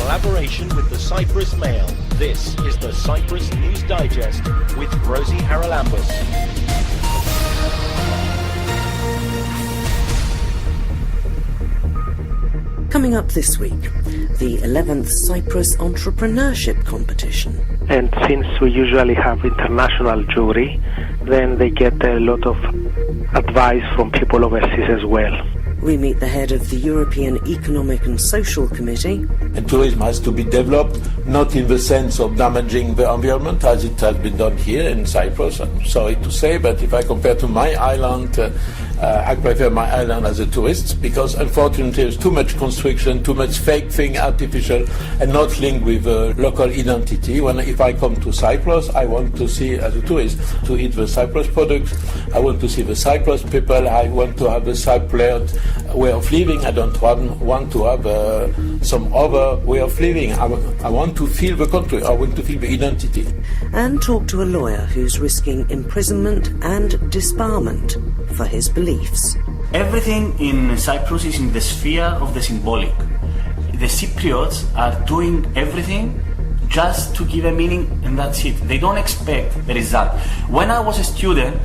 collaboration with the Cyprus Mail. This is the Cyprus News Digest with Rosie Charalambous. Coming up this week, the 11th Cyprus Entrepreneurship competition. And since we usually have international jury, then they get a lot of advice from people overseas as well. We meet the head of the European Economic and Social Committee. And tourism has to be developed, not in the sense of damaging the environment, as it has been done here in Cyprus. I'm sorry to say, but if I compare to my island, I prefer my island as a tourist, because unfortunately there's too much construction, too much fake thing, artificial, and not linked with local identity. If I come to Cyprus, I want to see, as a tourist, to eat the Cyprus products. I want to see the Cyprus people. I want to have the Cypriot way of living. I don't want to have some other way of living. I want to feel the country. I want to feel the identity. And talk to a lawyer who's risking imprisonment and disbarment for his beliefs. Everything in Cyprus is in the sphere of the symbolic. The Cypriots are doing everything just to give a meaning, and that's it. They don't expect the result. When I was a student,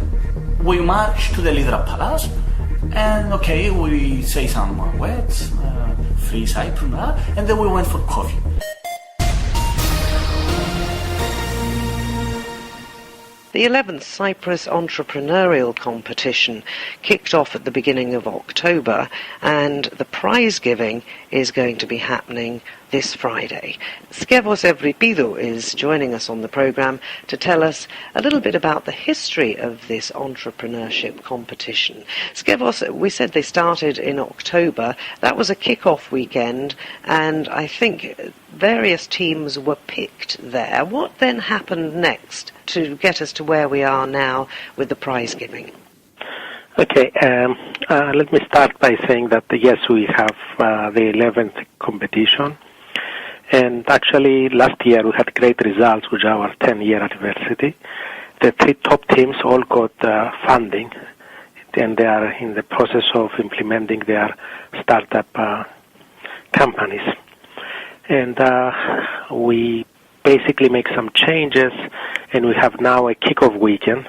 we marched to the Lydra Palace, and okay, we say some words, free Cyprus, and then we went for coffee. The 11th Cyprus Entrepreneurial Competition kicked off at the beginning of October, and the prize giving is going to be happening this Friday. Skevos Evripidou is joining us on the programme to tell us a little bit about the history of this entrepreneurship competition. Skevos, we said they started in October. That was a kick-off weekend, and I think various teams were picked there. What then happened next to get us to where we are now with the prize giving? Okay, let me start by saying that yes, we have the 11th competition. And actually, last year we had great results with our 10-year anniversary. The 3 top teams all got funding, and they are in the process of implementing their startup companies. And we basically make some changes, and we have now a kickoff weekend,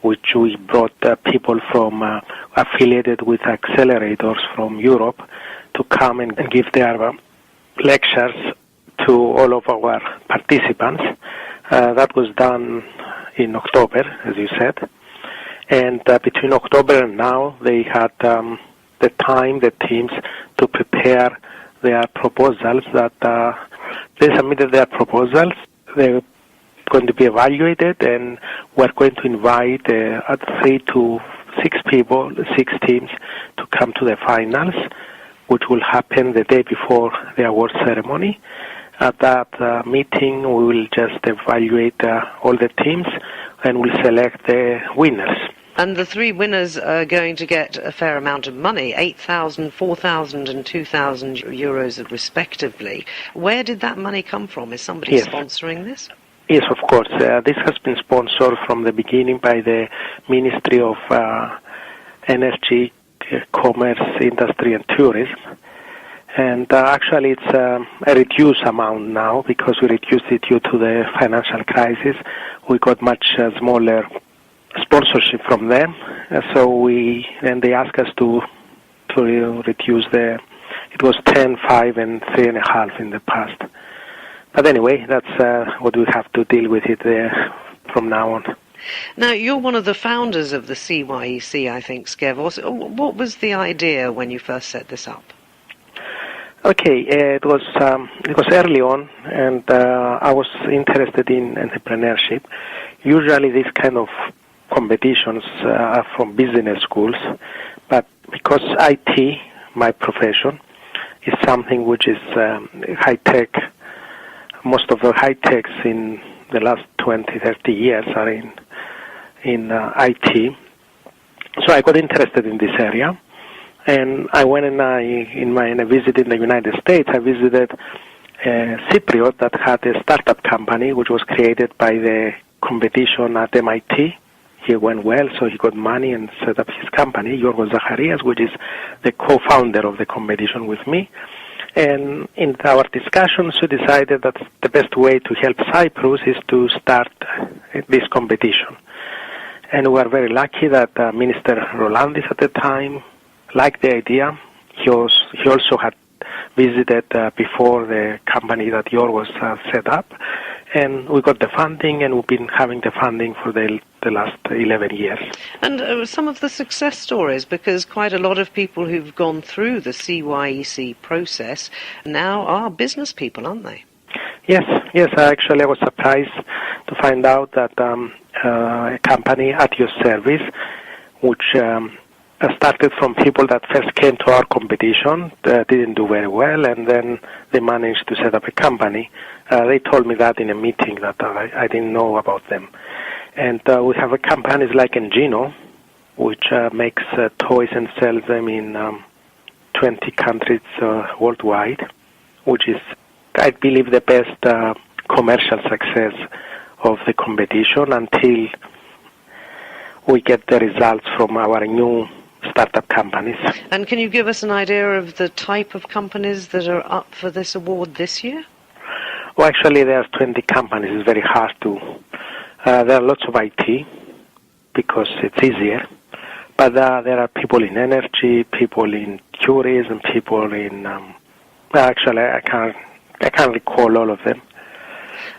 which we brought people from affiliated with accelerators from Europe to come and give their lectures to all of our participants. That was done in October, as you said. And between October and now, they had the teams, to prepare their proposals. That they submitted their proposals. They're going to be evaluated, and we're going to invite 3 to 6 people, 6 teams, to come to the finals, which will happen the day before the award ceremony. At that meeting, we will just evaluate all the teams, and we'll select the winners. And the 3 winners are going to get a fair amount of money, 8,000, 4,000 and 2,000 euros respectively. Where did that money come from? Is somebody sponsoring this? Yes, of course. This has been sponsored from the beginning by the Ministry of Energy, Commerce, Industry and Tourism. And actually it's a reduced amount now, because we reduced it due to the financial crisis. We got much smaller sponsorship from them, then they asked us to reduce it was 10, 5 and 3.5 in the past. But anyway, that's what we have to deal with it from now on. Now, you're one of the founders of the CYEC, I think, Skevos. What was the idea when you first set this up? Okay, it was early on, and I was interested in entrepreneurship. Usually these kind of competitions are from business schools, but because IT, my profession, is something which is high-tech, most of the high-techs in the last 20, 30 years are in IT. So I got interested in this area, and I went in a visit in the United States. I visited a Cypriot that had a startup company which was created by the competition at MIT. He went well, so he got money and set up his company, Yorgos Zacharias, which is the co-founder of the competition with me. And in our discussions, we decided that the best way to help Cyprus is to start this competition. And we are very lucky that Minister Charalambous at the time liked the idea. He also had visited before the company that yours was set up, and we got the funding, and we've been having the funding for the last 11 years. And some of the success stories, because quite a lot of people who've gone through the CYEC process now are business people, aren't they? Yes. Actually, I was surprised to find out that a company at your service, which started from people that first came to our competition, didn't do very well, and then they managed to set up a company. They told me that in a meeting that I didn't know about them. And we have companies like Engino, which makes toys and sells them in 20 countries worldwide, which is, I believe, the best commercial success of the competition until we get the results from our new startup companies. And can you give us an idea of the type of companies that are up for this award this year? Well, actually, there's 20 companies. It's very hard to... there are lots of IT, because it's easier. But there are people in energy, people in tourism, people in... actually, I can't recall all of them.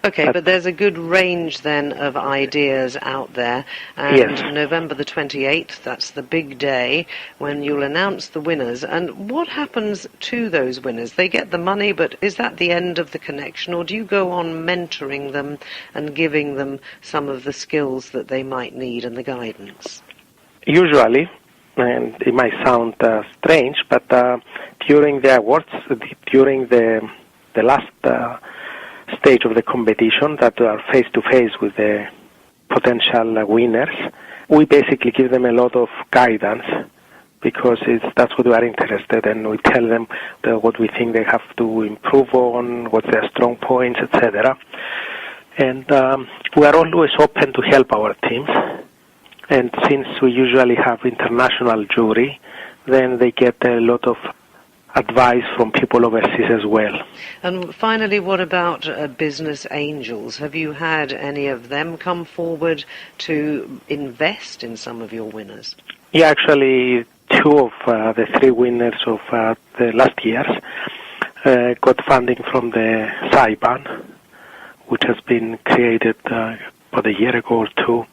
Okay, but there's a good range then of ideas out there, and yes. November the 28th, that's the big day when you'll announce the winners. And what happens to those winners? They get the money, but is that the end of the connection, or do you go on mentoring them and giving them some of the skills that they might need and the guidance? Usually, and it might sound strange, but during the awards, during the last stage of the competition that are face-to-face with the potential winners, we basically give them a lot of guidance, because that's what we are interested in, and we tell them what we think they have to improve on, what's their strong points, etc. And we are always open to help our teams, and since we usually have international jury, then they get a lot of advice from people overseas as well. And finally, what about business angels? Have you had any of them come forward to invest in some of your winners? Yeah, actually, two of the three winners of the last years got funding from the CYBAN, which has been created about a year ago or two,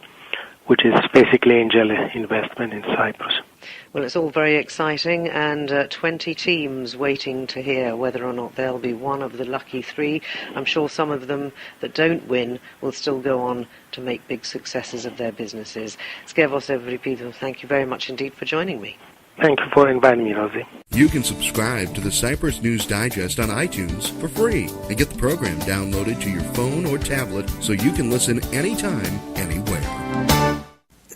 which is basically angel investment in Cyprus. Well, it's all very exciting, and 20 teams waiting to hear whether or not they'll be one of the lucky three. I'm sure some of them that don't win will still go on to make big successes of their businesses. Skevos Evripido, thank you very much indeed for joining me. Thank you for inviting me, Rosie. You can subscribe to the Cyprus News Digest on iTunes for free and get the program downloaded to your phone or tablet so you can listen anytime, anywhere.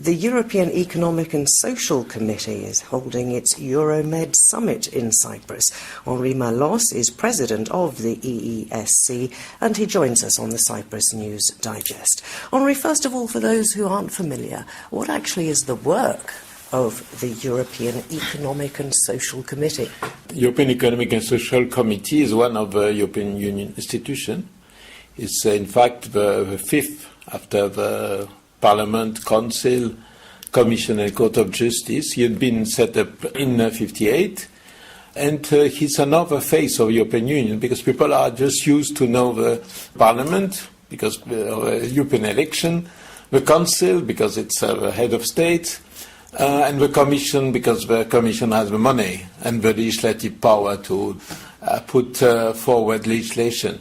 The European Economic and Social Committee is holding its Euromed Summit in Cyprus. Henri Malosse is president of the EESC, and he joins us on the Cyprus News Digest. Henri, first of all, for those who aren't familiar, what actually is the work of the European Economic and Social Committee? The European Economic and Social Committee is one of the European Union institutions. It's in fact the fifth after the Parliament, Council, Commission and Court of Justice. He had been set up in 1958, and he's another face of the European Union, because people are just used to know the Parliament, because the European election, the Council, because it's the head of state, and the Commission, because the Commission has the money and the legislative power to put forward legislation.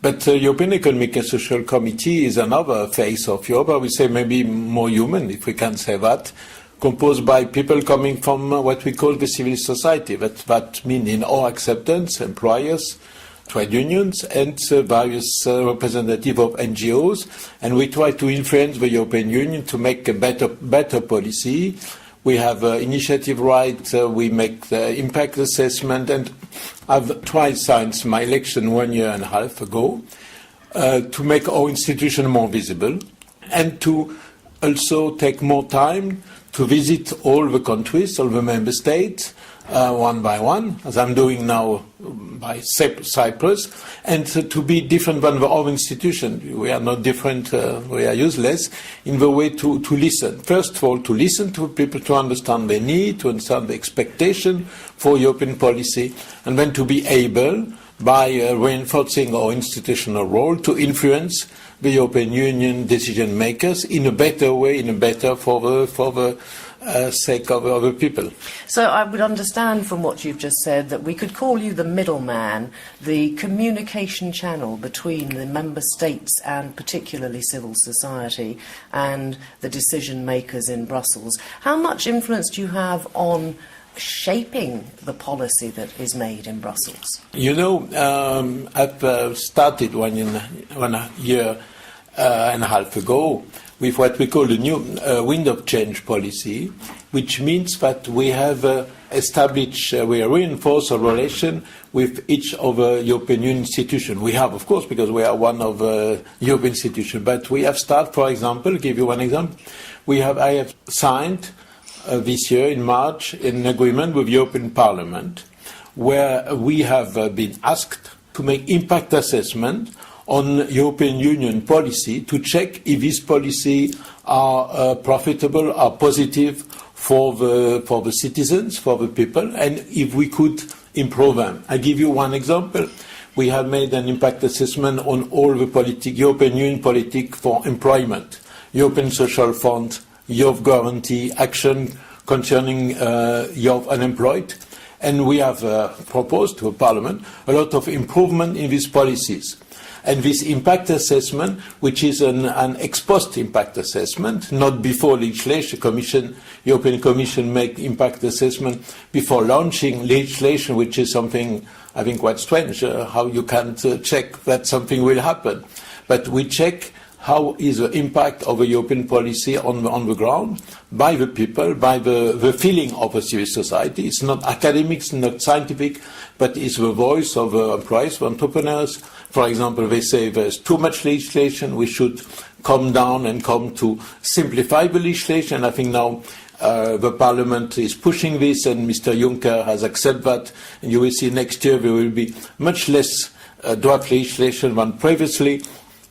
But the European Economic and Social Committee is another face of Europe, I would say maybe more human, if we can say that, composed by people coming from what we call the civil society. That means in our acceptance, employers, trade unions, and various representatives of NGOs. And we try to influence the European Union to make a better policy. We have initiative rights, we make the impact assessment, and I've tried since my election 1.5 years ago to make our institution more visible, and to also take more time to visit all the countries, all the member states, one by one, as I'm doing now by Cyprus, and to be different than the other institution. We are not different, we are useless in the way to listen. First of all, to listen to people, to understand their need, to understand the expectation for European policy, and then to be able, by reinforcing our institutional role, to influence the European Union decision makers in a better way, for the sake of other people. So I would understand from what you've just said that we could call you the middleman, the communication channel between the member states and particularly civil society and the decision makers in Brussels. How much influence do you have on shaping the policy that is made in Brussels? You know, I've started 1 year and a half ago with what we call the new wind of change policy, which means that we have established, we reinforce a relation with each of the European Union institutions. We have, of course, because we are one of the European institutions, but we have started, for example, give you one example, I have signed this year in March an agreement with the European Parliament where we have been asked to make impact assessment on European Union policy to check if this policy are profitable, are positive for the citizens, for the people, and if we could improve them. I give you one example. We have made an impact assessment on all the European Union politic for employment, European Social Fund, Youth Guarantee, action concerning youth unemployed, and we have proposed to Parliament a lot of improvement in these policies. And this impact assessment, which is an ex post impact assessment, not before legislation, European Commission make impact assessment before launching legislation, which is something I think quite strange, how you can't check that something will happen. But we check how is the impact of a European policy on the ground by the people, by the feeling of a civil society. It's not academic, it's not scientific, but it's the voice of employees, of entrepreneurs. For example, they say there's too much legislation, we should come down and come to simplify the legislation. I think now the Parliament is pushing this, and Mr. Juncker has accepted that, and you will see next year there will be much less draft legislation than previously.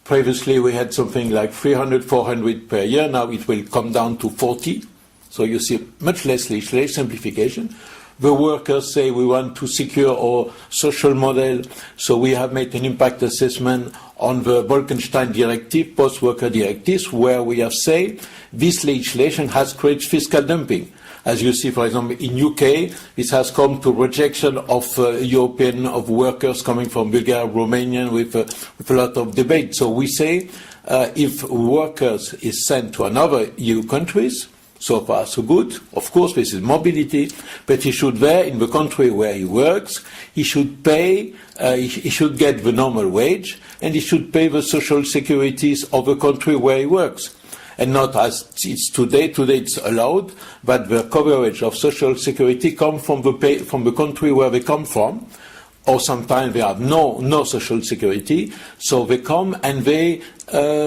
Previously we had something like 300, 400 per year, now it will come down to 40, so you see much less legislation, simplification. The workers say we want to secure our social model, so we have made an impact assessment on the Bolkestein Directive, post-worker directives, where we have said this legislation has created fiscal dumping. As you see, for example, in UK, this has come to rejection of of workers coming from Bulgaria, Romania, with a lot of debate. So we say if workers is sent to another EU countries, so far so good. Of course, this is mobility, but he should there, in the country where he works, he should pay, he should get the normal wage, and he should pay the social securities of the country where he works. And not as it's today. Today it's allowed, but the coverage of social security comes from the country where they come from, or sometimes they have no social security, so they come and they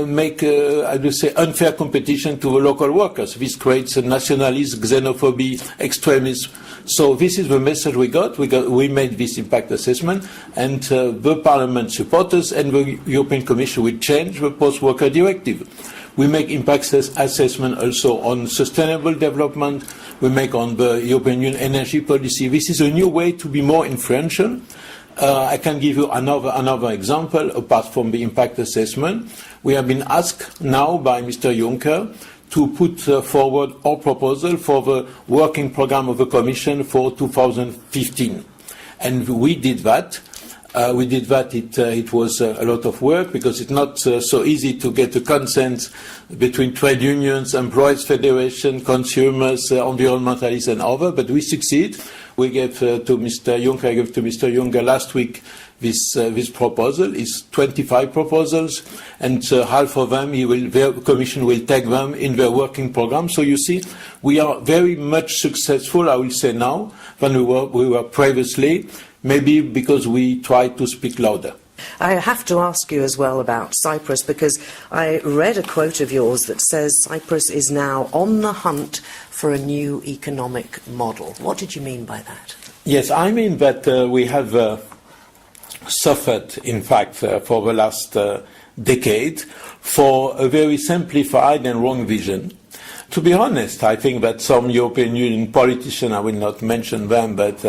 make, I would say, unfair competition to the local workers. This creates a nationalism, xenophobia, extremism. So this is the message we got. We made this impact assessment, and the Parliament supporters and the European Commission will change the post-worker directive. We make impact assessment also on sustainable development. We make on the European Union energy policy. This is a new way to be more influential. I can give you another example apart from the impact assessment. We have been asked now by Mr. Juncker to put forward our proposal for the working programme of the Commission for 2015. And we did that. It was a lot of work because it's not so easy to get a consent between trade unions, employees federation, consumers, environmentalists and others, but we succeed. We gave to Mr. Juncker last week this proposal. It's 25 proposals, and half of them the Commission will take them in their working programme. So you see, we are very much successful, I will say now, than we were previously. Maybe because we try to speak louder. I have to ask you as well about Cyprus, because I read a quote of yours that says Cyprus is now on the hunt for a new economic model. What did you mean by that? Yes, I mean that we have suffered, in fact, for the last decade for a very simplified and wrong vision. To be honest, I think that some European Union politicians, I will not mention them, but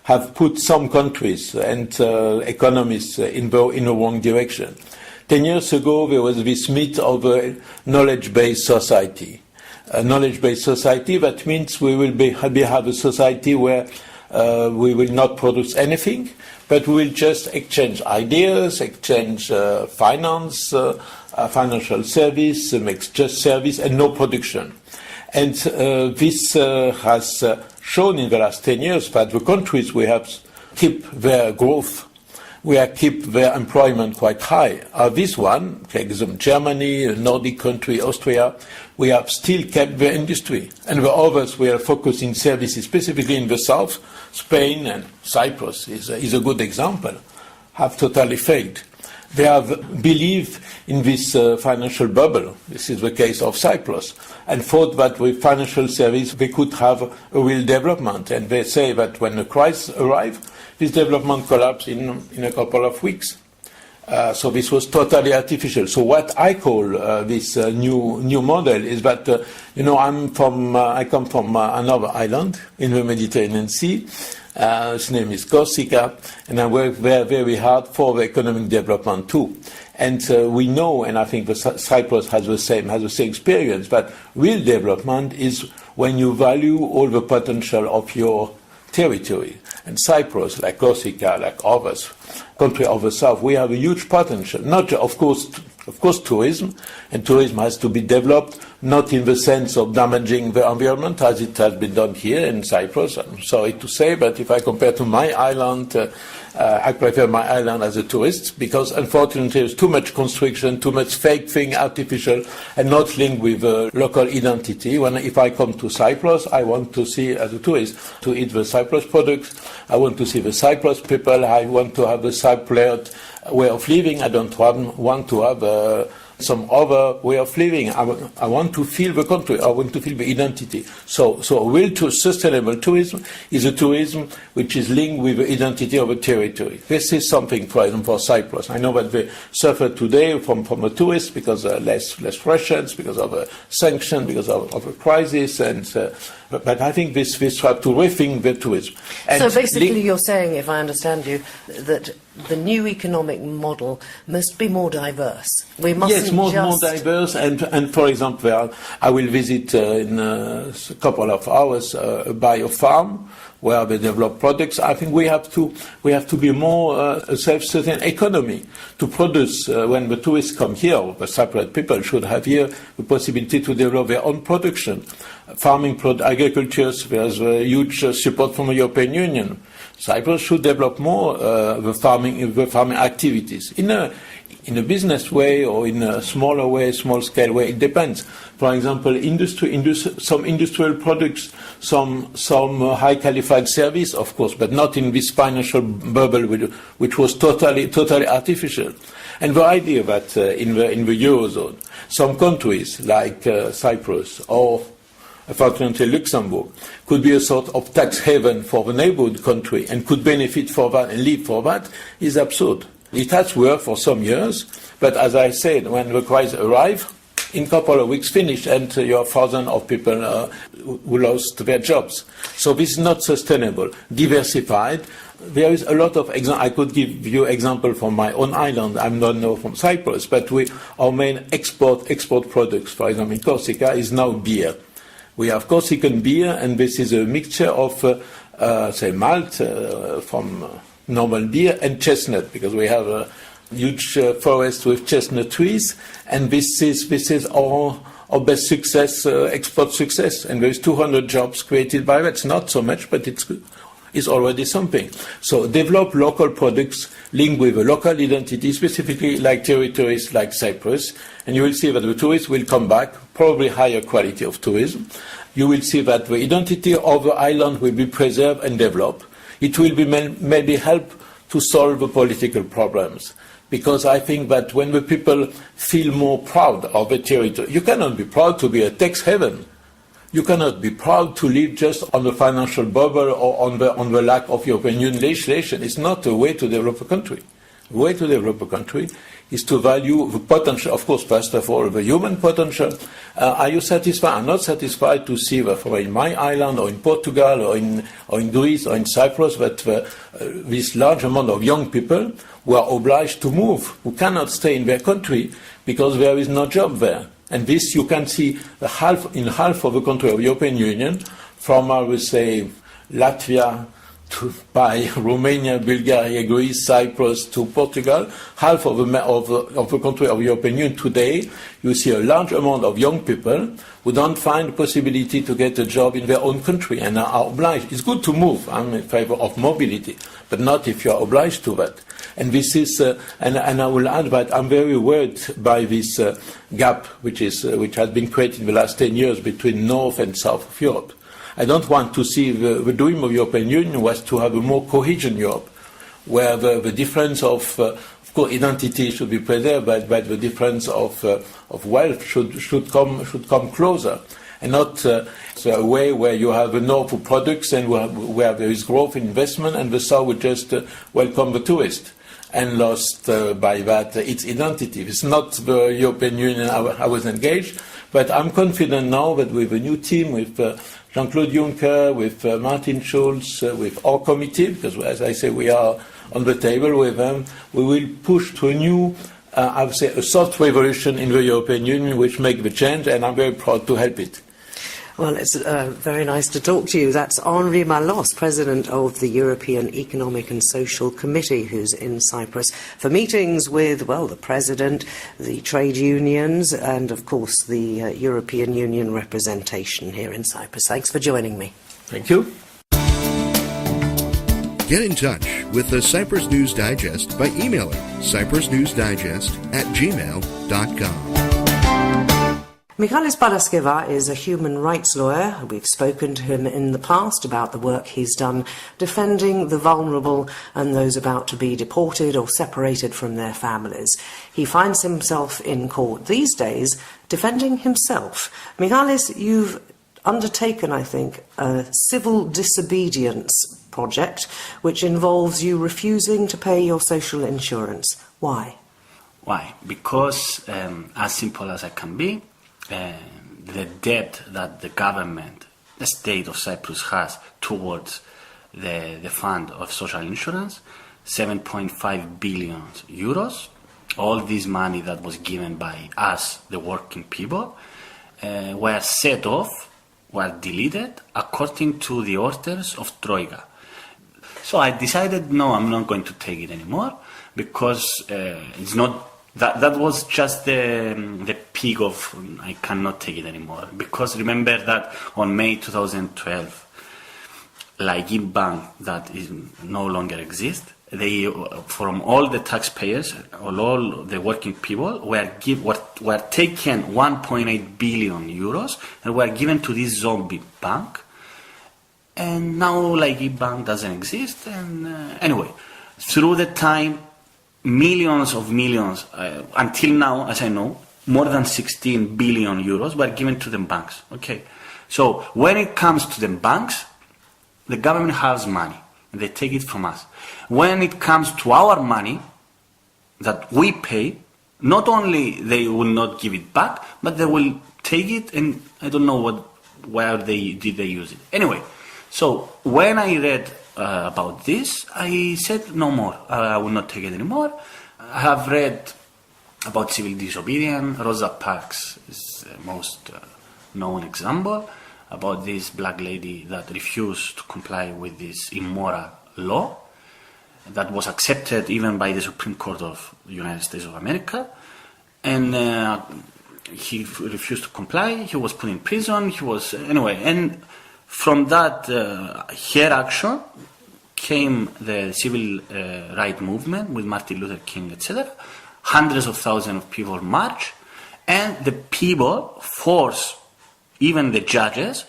have put some countries and economists in the wrong direction. 10 years ago, there was this myth of a knowledge-based society. A knowledge-based society, that means we will have a society where we will not produce anything, but we will just exchange ideas, exchange finance, financial service, make just service, and no production. And this has shown in the last 10 years that the countries we have keep their growth, we have keep their employment quite high. This one, for example, Germany, a Nordic country, Austria, we have still kept their industry. And the others, we are focusing services, specifically in the south. Spain and Cyprus is a good example, have totally failed. They have believed in this financial bubble. This is the case of Cyprus, and thought that with financial service they could have a real development. And they say that when the crisis arrived, this development collapsed in a couple of weeks. So this was totally artificial. So what I call this new model is that I come from another island in the Mediterranean Sea. Its name is Corsica, and I work very, very hard for the economic development too. And we know, and I think Cyprus has the same experience, that real development is when you value all the potential of your territory. And Cyprus, like Corsica, like others, countries of the south, we have a huge potential. Not, of course, tourism, and tourism has to be developed, not in the sense of damaging the environment, as it has been done here in Cyprus. I'm sorry to say, but if I compare to my island, I prefer my island as a tourist, because unfortunately there's too much construction, too much fake thing, artificial, and not linked with local identity. If I come to Cyprus, I want to see, as a tourist, to eat the Cyprus products. I want to see the Cyprus people. I want to have the Cypriot way of living. I don't want to have some other way of living. I want to feel the country. I want to feel the identity. So a real sustainable tourism is a tourism which is linked with the identity of a territory. This is something, for example, for Cyprus. I know that they suffer today from a tourist because less Russians, because of a sanction, because of a crisis, and but I think this try to rethink the tourism. And so basically you're saying, if I understand you, that the new economic model must be more diverse. We mustn't more diverse, and for example, I will visit in a couple of hours a biofarm where they develop products. I think we have to be more a self-sustaining economy to produce. When the tourists come here, the Cypriot people should have here the possibility to develop their own production. Farming, agriculture, there's a huge support from the European Union. Cyprus should develop more the farming activities in a business way or in a smaller way, small scale way. It depends. For example, some industrial products, some high qualified service, of course, but not in this financial bubble which was totally artificial. And the idea that in the Eurozone, some countries like Cyprus or unfortunately Luxembourg could be a sort of tax haven for the neighborhood country and could benefit for that and live for that is absurd. It has worked for some years, but as I said, when the crisis arrived, in a couple of weeks finished, and you have thousands of people who lost their jobs. So this is not sustainable. Diversified. There is a lot of I could give you example from my own island. I'm not now from Cyprus, but our main export products, for example, in Corsica, is now beer. We have Corsican beer, and this is a mixture of, malt from normal beer and chestnut, because we have a huge forest with chestnut trees, and this is our best success, export success. And there is 200 jobs created by that. It's not so much, but it's already something. So develop local products linked with a local identity, specifically like territories like Cyprus, and you will see that the tourists will come back, probably higher quality of tourism. You will see that the identity of the island will be preserved and developed. It will be maybe help to solve the political problems. because I think that when the people feel more proud of the territory, you cannot be proud to be a tax haven. You cannot be proud to live just on the financial bubble or on the lack of European Union legislation. It's not a way to develop a country. The way to develop a country is to value the potential, of course, first of all, the human potential. Are you satisfied? I'm not satisfied to see that in my island or in Portugal or in Greece or in Cyprus that this large amount of young people who are obliged to move, who cannot stay in their country because there is no job there. And this you can see half of the country of the European Union, from, I would say, Latvia by Romania, Bulgaria, Greece, Cyprus to Portugal, half of the country of the European Union today, you see a large amount of young people who don't find the possibility to get a job in their own country and are obliged. It's good to move. I'm in favor of mobility, but not if you are obliged to that. And this is, and I will add that I'm very worried by this gap which has been created in the last 10 years between North and South of Europe. I don't want to see the dream of the European Union was to have a more cohesion Europe, where the difference of course, identity should be preserved, but the difference of wealth should come closer, and not a way where you have a North for products and where there is growth in investment, and the South would just welcome the tourist, and lost by that its identity. It's not the European Union I was engaged, but I'm confident now that with a new team, with Jean-Claude Juncker, with Martin Schulz, with our committee, because as I say, we are on the table with them, we will push to a new, I would say, a soft revolution in the European Union, which make the change, and I'm very proud to help it. Well, it's very nice to talk to you. That's Henri Malosse, President of the European Economic and Social Committee, who's in Cyprus for meetings with, well, the President, the trade unions, and, of course, the European Union representation here in Cyprus. Thanks for joining me. Thank you. Get in touch with the Cyprus News Digest by emailing cyprusnewsdigest@gmail.com. Michalis Paraskeva is a human rights lawyer. We've spoken to him in the past about the work he's done defending the vulnerable and those about to be deported or separated from their families. He finds himself in court these days defending himself. Michalis, you've undertaken, I think, a civil disobedience project which involves you refusing to pay your social insurance. Why? Why? Because, as simple as I can be, the debt that the government, the state of Cyprus has towards the fund of social insurance, 7.5 billion euros, all this money that was given by us, the working people, were set off, were deleted according to the orders of Troika. So I decided, no, I'm not going to take it anymore, because it's not. That was just the peak of I cannot take it anymore. Because remember that on May 2012, Laiki Bank, that is no longer exists, they, from all the taxpayers, all the working people, were taken 1.8 billion euros and were given to this zombie bank. And now Laiki Bank doesn't exist. And anyway, through the time, millions, until now, as I know, more than 16 billion euros were given to the banks. Okay, so when it comes to the banks, the government has money, and they take it from us. When it comes to our money that we pay, not only they will not give it back, but they will take it, and I don't know where they use it. Anyway, so when I read about this, I said no more. I will not take it anymore. I have read about civil disobedience. Rosa Parks is the most known example about this black lady that refused to comply with this immoral law that was accepted even by the Supreme Court of the United States of America. And he refused to comply. He was put in prison. Anyway, and from that, her action came the civil rights movement with Martin Luther King, etc. Hundreds of thousands of people march, and the people force even the judges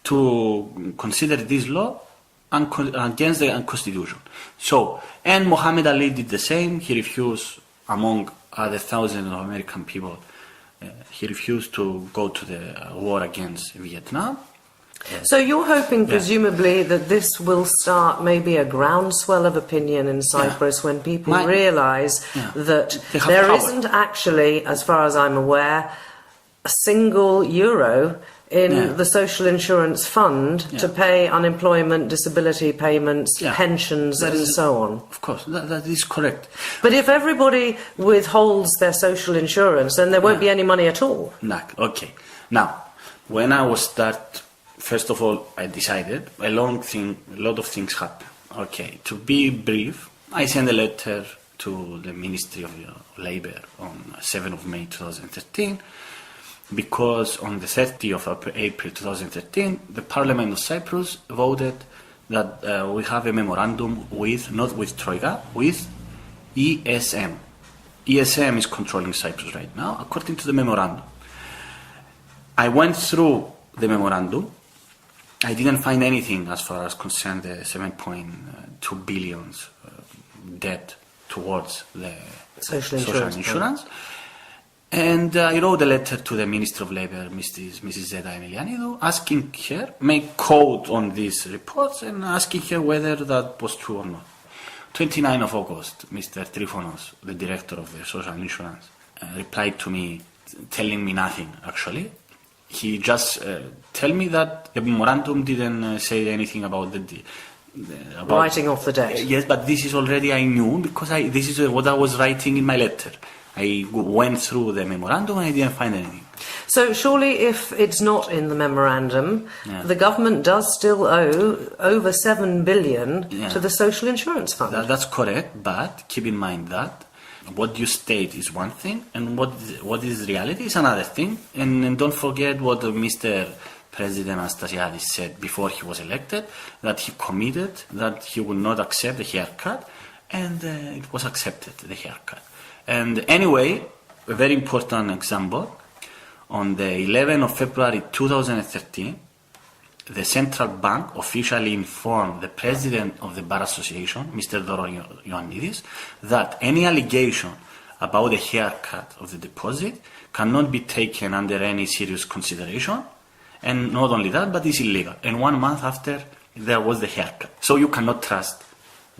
to consider this law against the Constitution. So, and Muhammad Ali did the same. He refused among other thousands of American people, he refused to go to the war against Vietnam. So you're hoping, presumably, that this will start maybe a groundswell of opinion in Cyprus when people realise that there isn't actually, as far as I'm aware, a single euro in the social insurance fund to pay unemployment, disability payments, pensions and so on. Of course, that is correct. But if everybody withholds their social insurance, then there won't be any money at all. Okay. Now, when I was first of all, I decided a lot of things happened. Okay, to be brief, I sent a letter to the Ministry of Labour on 7th of May 2013, because on the 30th of April 2013, the Parliament of Cyprus voted that we have a memorandum not with Troika, with EESM. EESM is controlling Cyprus right now, according to the memorandum. I went through the memorandum. I didn't find anything as far as concerned the 7.2 billion debt towards the social insurance. And I wrote a letter to the Minister of Labour, Mrs. Zeta Emilianidou, asking her, make quote on these reports and asking her whether that was true or not. 29th of August, Mr. Trifonos, the director of the social insurance, replied to me, telling me nothing actually. He just tell me that the memorandum didn't say anything about about writing off the debt. Yes, but this is already I knew, because this is what I was writing in my letter. I went through the memorandum and I didn't find anything. So surely if it's not in the memorandum, the government does still owe over 7 billion to the social insurance fund. That's correct, but keep in mind that what you state is one thing, and what is reality is another thing. And don't forget what Mr. President Anastasiadis said before he was elected, that he committed that he would not accept the haircut, and it was accepted, the haircut. And anyway, a very important example, on the 11th of February 2013, the central bank officially informed the president of the Bar Association, Mr. Doron Ioannidis, that any allegation about the haircut of the deposit cannot be taken under any serious consideration. And not only that, but it's illegal. And 1 month after, there was the haircut. So you cannot trust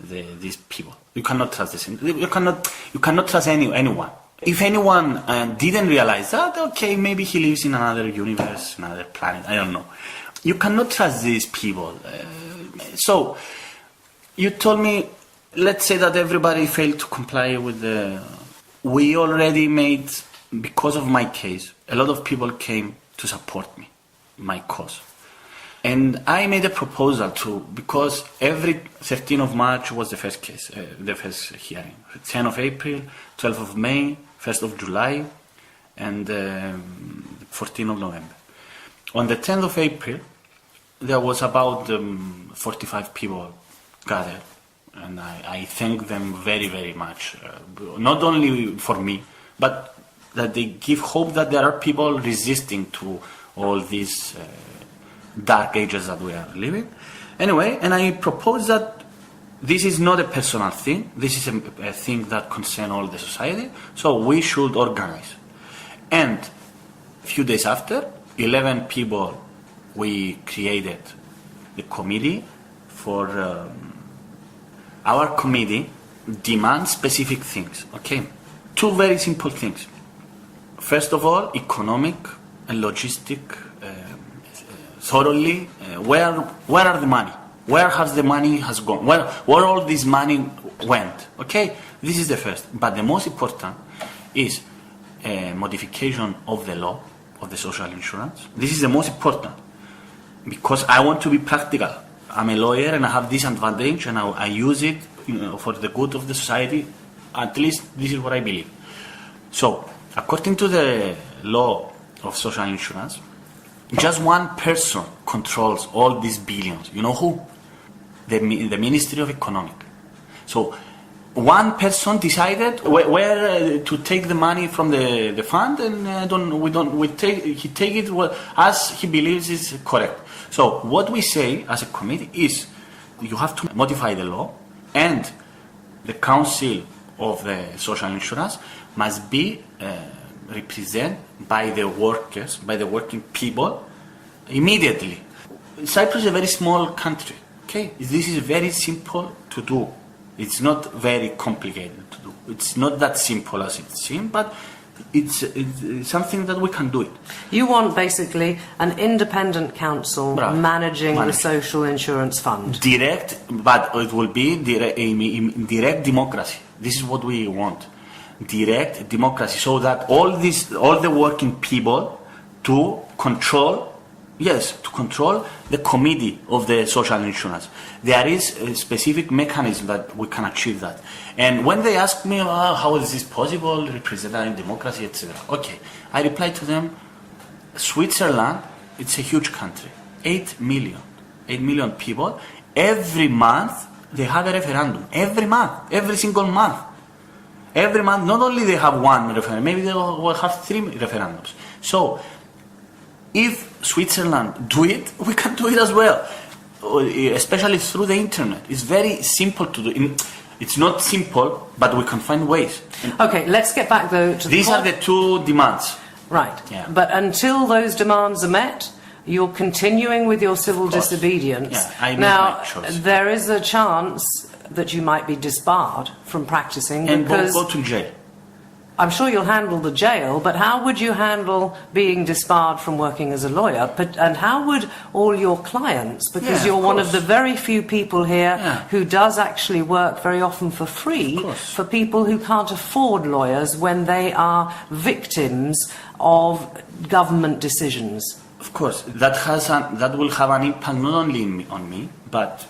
these people. You cannot trust this. You cannot trust anyone. If anyone didn't realize that, okay, maybe he lives in another universe, another planet, I don't know. You cannot trust these people. So, you told me, let's say that everybody failed to comply with we already made, because of my case, a lot of people came to support me, my cause. And I made a proposal because every 13th of March was the first case, the first hearing. 10th of April, 12th of May, 1st of July, and 14th of November. On the 10th of April, there was about 45 people gathered, and I thank them very, very much. Not only for me, but that they give hope that there are people resisting to all these dark ages that we are living. Anyway, and I propose that this is not a personal thing. This is a thing that concerns all the society. So we should organize. And a few days after, 11 people, we created the committee for our committee demands specific things. Okay, 2 very simple things. First of all, economic and logistic, thoroughly, where are the money? Where has the money has gone? Where all this money went? Okay, this is the first. But the most important is a modification of the law of the social insurance. This is the most important, because I want to be practical. I'm a lawyer and I have this advantage, and I use it for the good of the society. At least this is what I believe. So, according to the law of social insurance, just one person controls all these billions. You know who? The Ministry of Economic. So, one person decided where to take the money from the fund, and he take it as he believes is correct. So what we say as a committee is you have to modify the law, and the Council of the social insurance must be represented by the workers, by the working people, immediately. Cyprus is a very small country. Okay, this is very simple to do. It's not very complicated to do. It's not that simple as it seems, but it's something that we can do it. You want basically an independent council managing the social insurance fund. Direct, but it will be direct democracy. This is what we want. Direct democracy, so that all the working people to control the committee of the social insurance. There is a specific mechanism that we can achieve that. And when they ask me, how is this possible, representative democracy, etc. Okay, I reply to them, Switzerland, it's a huge country, 8 million people. Every month they have a referendum. Every single month. Every month, not only they have one referendum, maybe they will have 3 referendums. So, if Switzerland do it, we can do it as well, especially through the internet. It's very simple to do. It's not simple, but we can find ways. Okay, let's get back though to these are the 2 demands. Right. Yeah. But until those demands are met, you're continuing with your civil disobedience. Yeah, I made now, my choice. there is a chance that you might be disbarred from practicing And because go to jail. I'm sure you'll handle the jail, but how would you handle being disbarred from working as a lawyer? And how would all your clients, because you're one of the very few people here who does actually work very often for free, for people who can't afford lawyers when they are victims of government decisions? Of course, that will have an impact not only on me, but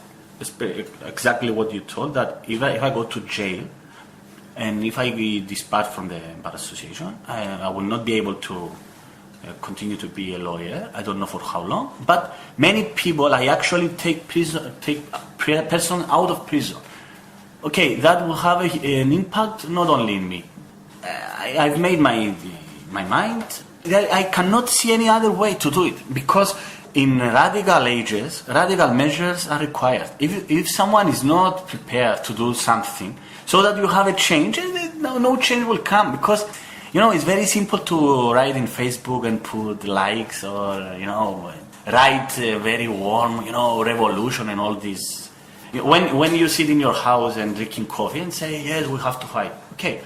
exactly what you told, that if I go to jail, and if I be disbarred from the Bar Association, I will not be able to continue to be a lawyer. I don't know for how long. But many people, I actually take person out of prison. Okay, that will have an impact not only in me. I've made my mind. I cannot see any other way to do it, because in radical ages, radical measures are required. If someone is not prepared to do something, so that you have a change, no change will come, because it's very simple to write in Facebook and put likes, or write very warm revolution and all this. When you sit in your house and drinking coffee and say, yes, we have to fight. Okay,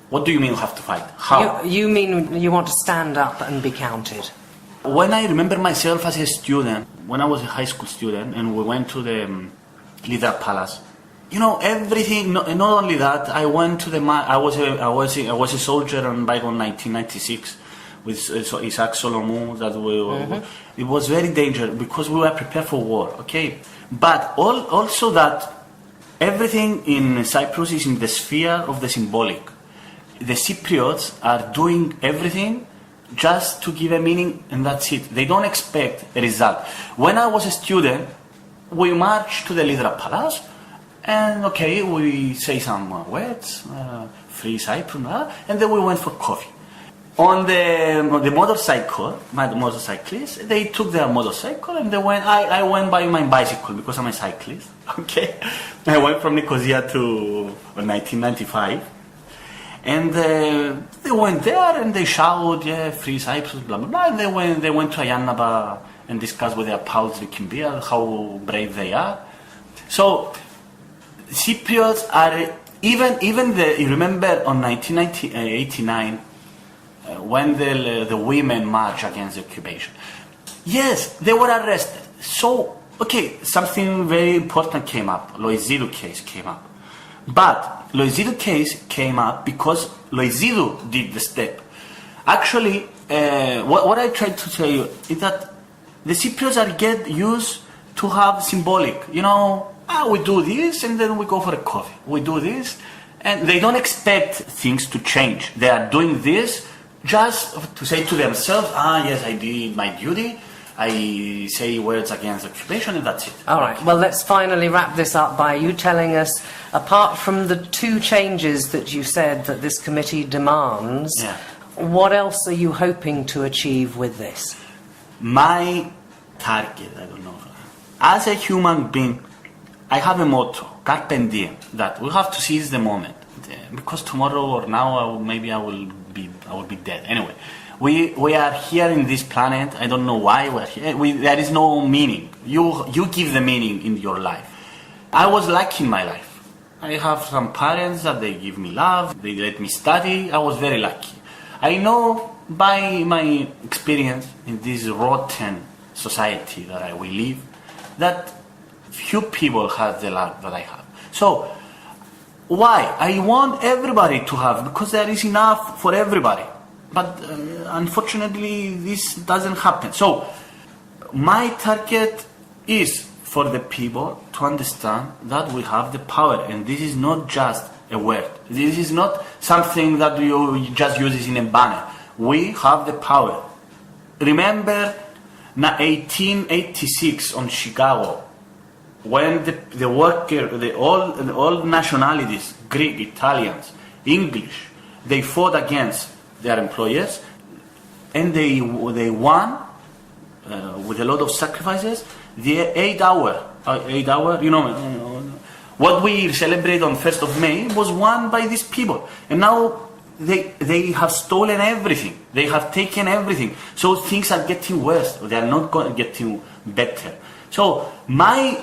what do you mean we have to fight? How? You mean you want to stand up and be counted? When I remember myself as a student, when I was a high school student, and we went to the Leader Palace, everything. Not only that, I went to I was a soldier on Bygone 1996 with Isaac Solomon. It was very dangerous because we were prepared for war. Okay, but also that everything in Cyprus is in the sphere of the symbolic. The Cypriots are doing everything just to give a meaning, and that's it. They don't expect a result. When I was a student, we marched to the Leader Palace. And we say some words, free Cyprus, and then we went for coffee. On the motorcycle, my motorcyclists, they took their motorcycle and they went. I went by my bicycle because I'm a cyclist. Okay, I went from Nicosia to 1995, and they went there and they shouted, "Free Cyprus," blah blah blah. And they went to Ayanaba and discussed with their pals drinking beer how brave they are. So Cypriots are even you remember on 1989 when the women marched against the occupation. Yes, they were arrested. So something very important came up. Loizidu case came up, but Loizidu case came up because Loizidu did the step. Actually, what I tried to tell you is that the Cypriots are get used to have symbolic. We do this and then we go for a coffee. We do this, and they don't expect things to change. They are doing this just to say to themselves, yes, I did my duty. I say words against occupation, and that's it. All right. Well, let's finally wrap this up by you telling us, apart from the 2 changes that you said that this committee demands, what else are you hoping to achieve with this? My target, I don't know. As a human being, I have a motto, carpe diem, that we have to seize the moment. because tomorrow or now maybe I will be dead. Anyway, we are here in this planet. I don't know why we're here. There is no meaning. You give the meaning in your life. I was lucky in my life. I have some parents that they give me love. They let me study. I was very lucky. I know by my experience in this rotten society that we live, that few people have the luck that I have. So, why? I want everybody to have, because there is enough for everybody. But unfortunately, this doesn't happen. So, my target is for the people to understand that we have the power, and this is not just a word. This is not something that you just use in a banner. We have the power. Remember 1886 on Chicago, when the worker, all nationalities, Greek, Italians, English, they fought against their employers, and they won with a lot of sacrifices. The 8 hour, what we celebrate on 1st of May was won by these people, and now they have stolen everything. They have taken everything. So things are getting worse. They are not getting better. So my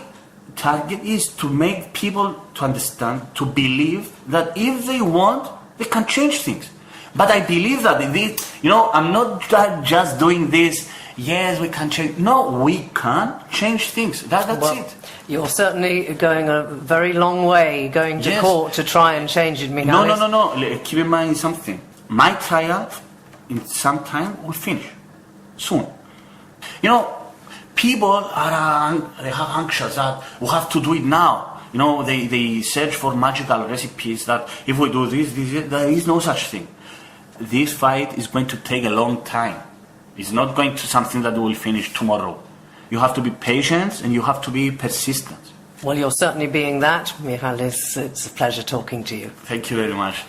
target is to make people to understand, to believe that if they want, they can change things. But I believe that I'm not just doing this. Yes, we can change. No, we can change things. That's it. You're certainly going a very long way, going to court to try and change it, Michalis. No. Keep in mind something. My trial, in some time, will finish. Soon. People are anxious that we have to do it now. They search for magical recipes that if we do this, there is no such thing. This fight is going to take a long time. It's not going to something that will finish tomorrow. You have to be patient and you have to be persistent. Well, you're certainly being that, Michalis. It's a pleasure talking to you. Thank you very much.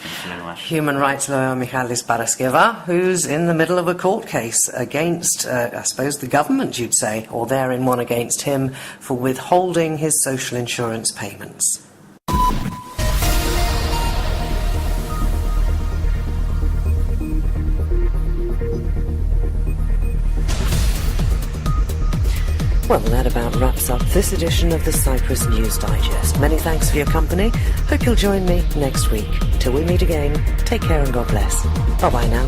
Human rights lawyer Michalis Paraskeva, who's in the middle of a court case against, I suppose, the government, you'd say, or they're in one against him for withholding his social insurance payments. Well, that about wraps up this edition of the Cyprus News Digest. Many thanks for your company. Hope you'll join me next week. Till we meet again, take care and God bless. Bye-bye now.